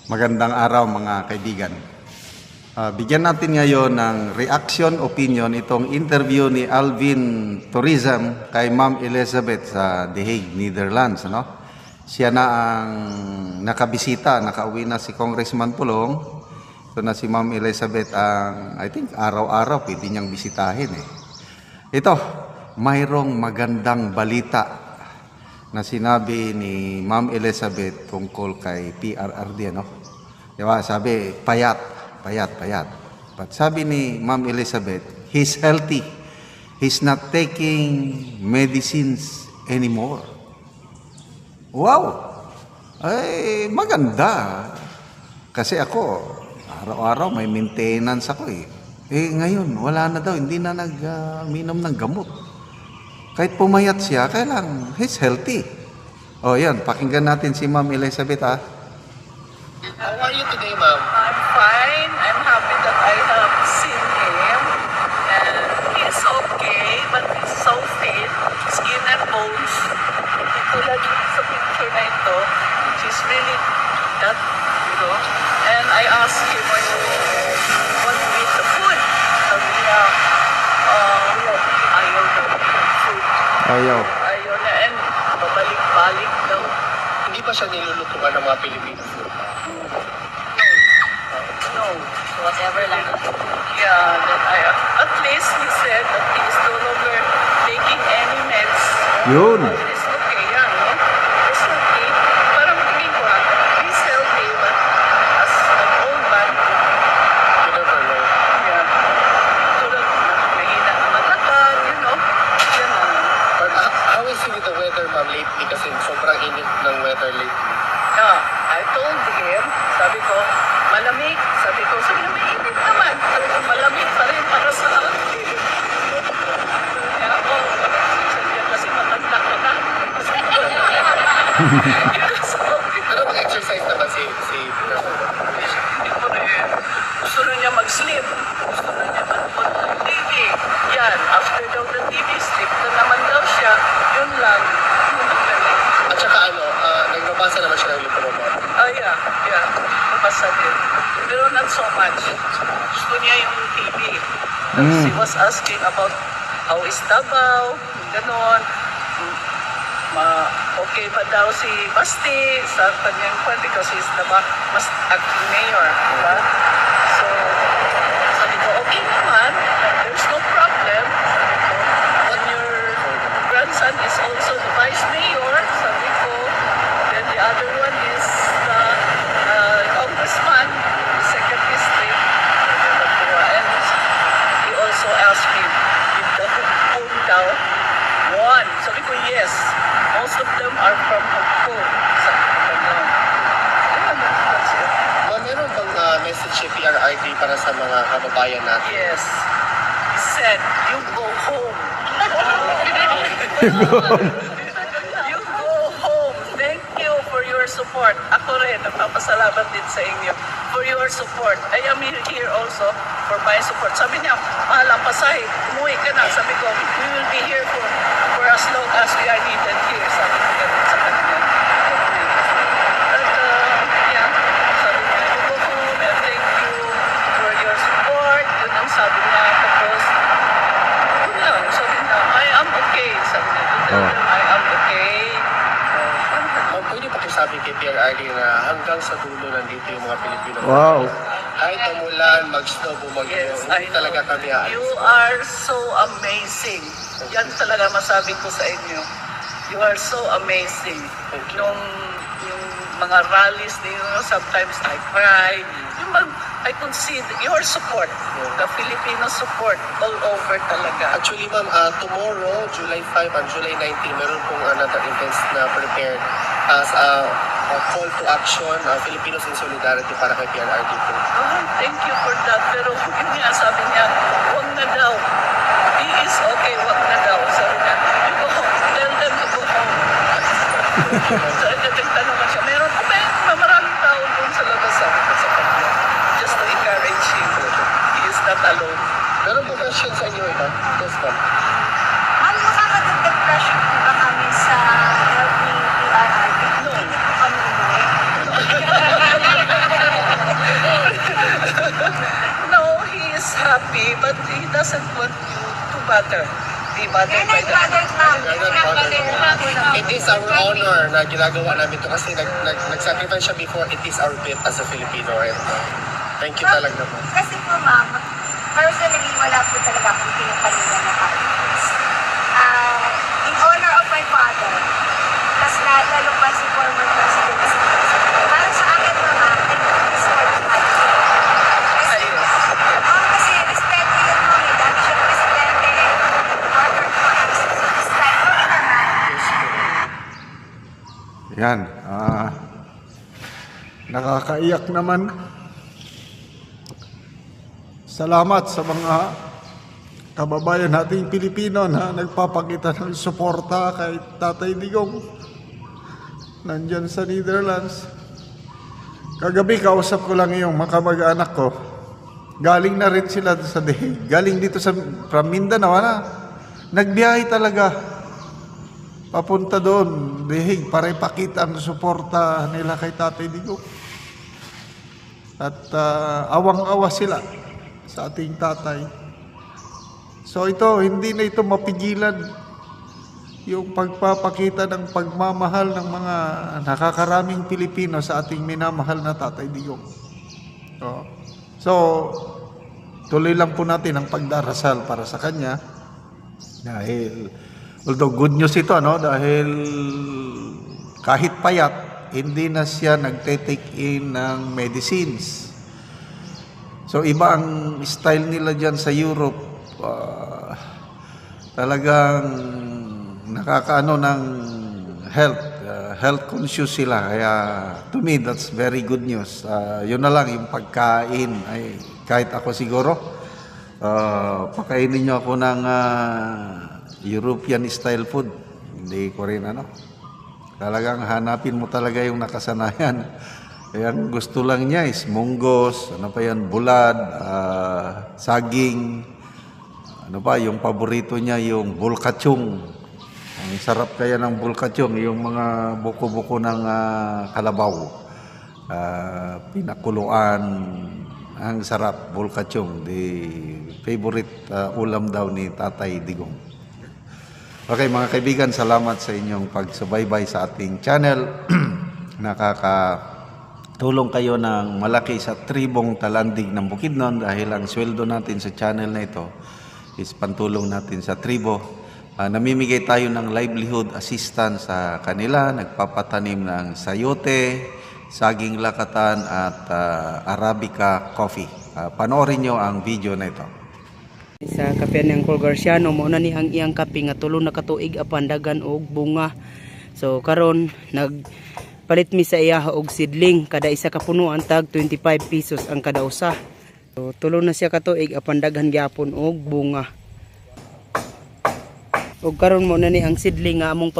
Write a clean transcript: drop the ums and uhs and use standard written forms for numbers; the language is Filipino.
Magandang araw mga kaibigan. Bigyan natin ngayon ng reaction opinion itong interview ni Alvin Tourism kay Ma'am Elizabeth sa The Hague, Netherlands. Siya na ang nakabisita, nakauwi na si Congressman Pulong. Ito na si Ma'am Elizabeth ang, I think, araw-araw pwede niyang bisitahin. Ito, mayroong magandang balita na sinabi ni Ma'am Elizabeth tungkol kay PRRD, Diba? Sabi, payat. But sabi ni Ma'am Elizabeth, he's healthy. He's not taking medicines anymore. Wow! Ay, maganda. Kasi ako, araw-araw may maintenance ako ngayon, wala na daw, hindi na nag-minom ng gamot. Kahit pumayat siya, kailang he's healthy. Yan, pakinggan natin si Ma'am Elizabeth, How are you today, ma'am? I'm fine. I'm happy that I have seen him. And he's okay, but he's so fit. Skin and bones. Tulad sa picture na ito, she's really that, And I asked him, what to eat the food? Sabi niya, ayaw daw food. Ayaw. Ayaw na, and babalik-balik daw. Hindi ba siya nilulutuan ng mga Pilipino food? No. Whatever lang. Yeah, that at least he said that he is no longer taking any meds. Yun. It's okay, It's okay. Parang tingin ko, he's healthy, but as an old man, You never know. yeah, tulad mahina ang matakal, Yan lang. But how is it with the weather, ma'am, lately? Kasi sobrang init ng weather lately. Yeah, I told him, sabi ko, malamig. Sabi ko, mainit naman. Sabi ko, malamig pa rin para sa akin. Kaya ako, sabi niya kasi matanda ka na. Pero mag-exercise naman si Hindi ko rin. Gusto rin niya mag-sleep. Gusto rin niya manood ng TV. Yan, after daw ng TV, sleep na naman daw siya. Yun lang. Yun ang galing. At saka nagbabasa naman siya ng libro, ma'am. Yeah. Nabasa din. Pero not so much. Gusto niya yung TV. She was asking about how is Davao, ganon. Okay ba daw si Basti sa kanyang kwan because he's the mas acting mayor, diba? So, sabi ko, okay naman. There's no problem. Sabi ko, and your grandson is also the vice mayor. Sabi ko, then the other one is the congressman, the second district. And he also asked me if the home daw won. Sabi ko, yes. Most of them are from home. Sabi ko, ganyan. That's it. Ma'am, meron bang message si PRRD para sa mga kababayan natin? Yes. He said, you go home. You go home. Thank you for your support. Ako rin, nagpapasalamat din sa inyo for your support. I am here also for my support. Sabi niya, mahal ang pasahe. Umuwi ka na. Sabi ko, we will be here for as long as we are needed here. Sabi ko ganun sa kanya. At yeah, sabi niya, you go home and thank you for your support. Yun ang sabi niya. Tapos, yun lang. Sabi niya, I am okay. Sabi niya, I am okay. Ma'am, pwede pakisabi kay PRRD na hanggang sa dulo nandito yung mga Pilipino. Wow. Kahit umulan, mag-snow, bumagyo, Yes, hindi I know. talaga kami aalis. You are so amazing. Yan talaga masabi ko sa inyo. You are so amazing. Yung mga rallies ninyo, sometimes I cry. I consider your support, the Filipino support all over talaga. Actually, ma'am, tomorrow, July 5 and July 19, meron pong another events na prepared as a call to action, Filipinos in Solidarity para kay PRRD po. Thank you for that. Pero yun nga, sabi niya, huwag na daw. He is okay, huwag na daw. Sabi niya, you go home. Tell them to go home. So, nagtanong ka siya, meron pa ba maraming tao doon sa labas? Sabi ko sa kanya, just to encourage him. He is not alone. Meron po question sa inyo ito? Yes, ma'am. Ma'am, makakadagdag pressure po ba kami sa healthy PRRD? No. Hindi po kami umuwi. happy, but he doesn't want you to bother. Be bothered Kaya by the nag-bothered, ma'am. We are not bothered. It is our honor na ginagawa namin to kasi nag-sacrifice siya before. It is our bit as a Filipino. And, thank you talaga po. Kasi po, ma'am, personally, wala po talaga akong pinapalila na politics. In honor of my father, tas lalo pa si former President para sa akin, ma'am, I think this for the country. Kasi respeto yun, ma'am. Dati siya presidente, order ko ang respeto naman. Yan. Nakakaiyak naman. Salamat sa mga kababayan nating Pilipino na nagpapakita ng suporta kay Tatay Digong nandyan sa Netherlands. Kagabi kausap ko lang yung mga kamag-anak ko. Galing na rin sila sa The Hague. Galing dito from Mindanao na. Nagbiyahe talaga papunta doon, The Hague, para ipakita ang suporta nila kay Tatay Digong. At awang-awa sila sa ating tatay. So ito, hindi na ito mapigilan yung pagpapakita ng pagmamahal ng mga nakakaraming Pilipino sa ating minamahal na Tatay Digong. So tuloy lang po natin ang pagdarasal para sa kanya dahil although good news ito, dahil kahit payat, hindi na siya nagte-take in ng medicines. So iba ang style nila dyan sa Europe. Talagang nakakaano ng health conscious sila. Kaya to me, that's very good news. Yun na lang, yung pagkain. Ay, kahit ako siguro, pakainin nyo ako ng European style food. Hindi ko rin talagang hanapin mo talaga yung nakasanayan. Kaya ang gusto lang niya is munggos, bulad, saging, yung paborito niya yung bulkachong. Ang sarap kaya ng bulkachong, yung mga buko-buko ng kalabaw, pinakuluan, ang sarap, bulkachong, the favorite ulam daw ni Tatay Digong. Okay mga kaibigan, salamat sa inyong pagsubaybay sa ating channel. Nakakatulong kayo ng malaki sa tribong Talandig ng Bukidnon dahil ang sweldo natin sa channel na ito is pantulong natin sa tribo. Namimigay tayo ng livelihood assistance sa kanila, nagpapatanim ng sayote, saging lakatan at Arabica coffee. Panoorin nyo ang video na ito. Sa kape ng Col Garciano mo na ni ang iyang kape nga tulo na katuig apan dagan og bunga. So karon nagpalit mi sa iya og seedling, kada isa ka punuan tag 25 pesos ang kada usa. So tulo na siya katuig apan daghan gyapon og bunga. Og karon mo na ni ang seedling nga among